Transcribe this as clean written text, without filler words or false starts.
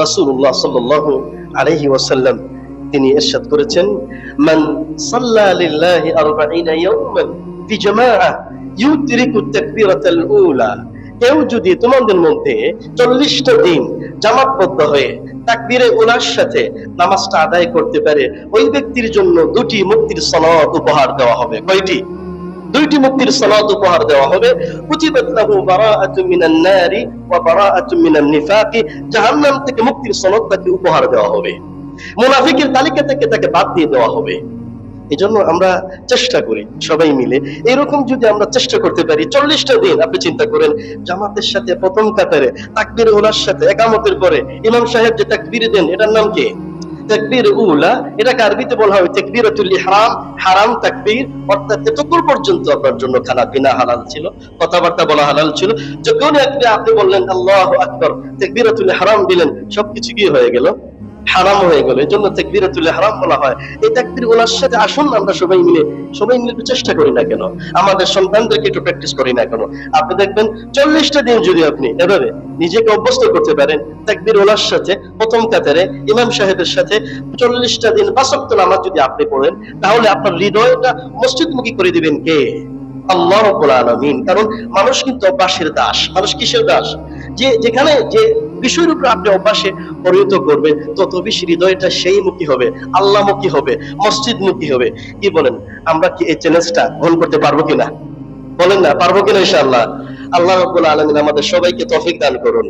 রাসূলুল্লাহ সাল্লাল্লাহু আলাইহি ওয়াসাল্লাম তিনি ইরশাদ করেছেন, মান সাল্লা লিল্লাহি 40 ইয়াওমান ফি জামাআহ ইউদরিকু তাকবীরাতাল উলা, কেউ যদি তোমাদের মধ্যে 40টা দিন জামাতবদ্ধ হয়ে তাকবীরে উলার সাথে নামাজটা আদায় করতে পারে, ওই ব্যক্তির জন্য 2টি মুক্তির সনদ উপহার দেওয়া হবে। কয়টি? 2টি মুক্তির সনদ উপহার দেওয়া হবে। কুতিবাত লাহু বারাআতুম মিনান নারি ওয়া বারাআতুম মিনান নিফাকি, জাহান্নাম থেকে মুক্তির সনদ তাকে উপহার দেওয়া হবে, মুনাফিকের তালিকা থেকে তাকে বাদ দিয়ে দেওয়া হবে। এজন্য আমরা চেষ্টা করি সবাই মিলে, এরকম যদি আমরা চেষ্টা করতে পারি 40টা দিন, আপনি চিন্তা করেন জামাতের সাথে প্রথম কাতারে তাকবীর উলার সাথে একামতের পরে ইমাম সাহেব যে তাকবীর দেন এটার নাম কি? তাকবীর উলা। এটাকে আরবিতে বলা হয় তাকবীরাতুল ইহরাম, হারাম তাকবীর। অর্থাৎ এতক্ষণ পর্যন্ত আপনার জন্য খানা পিনা হালাল ছিল, কথাবার্তা বলা হালাল ছিল, যখন আপনি বললেন আল্লাহু আকবার, তাকবীরাতুল ইহরাম দিলেন, সবকিছু কি হয়ে গেল? হারাম হয়ে গেল। এই জন্য তাকবীরাতুল ইহরাম বলা হয়। এই তাকবীর ওলার সাথে আসুন আমরা সবাই মিলে একটু চেষ্টা করি না কেন, আমাদের সন্তানদেরকে একটু প্র্যাকটিস করি না কেন? আপনি দেখবেন 40টা দিন যদি আপনি এভাবে নিজেকে অভ্যস্ত করতে পারেন তাকবীর ওলার সাথে প্রথম কাতারে ইমাম সাহেবের সাথে 40টা দিন 5 ওয়াক্ত নামাজ যদি আপনি পড়েন, তাহলে আপনার হৃদয়টা মসজিদমুখী করে দিবেন কে? আল্লাহ রাব্বুল আলামিন। কারণ মানুষ কিন্তু অভ্যাসের দাস। মানুষ কিসের দাস? যে যেখানে যে বিষয়ের উপর আপনি অভ্যাসে পরিণত করবে, তত বেশি হৃদয়টা সেই মুখী হবে, আল্লাহমুখী হবে, মসজিদমুখী হবে। কি বলেন? আমরা কি এই চ্যালেঞ্জটা গ্রহণ করতে পারবো কিনা? বলেন না, পারবো কিনা ইনশাআল্লাহ? আল্লাহ রাব্বুল আলামিন আমাদের সবাইকে তৌফিক দান করুন।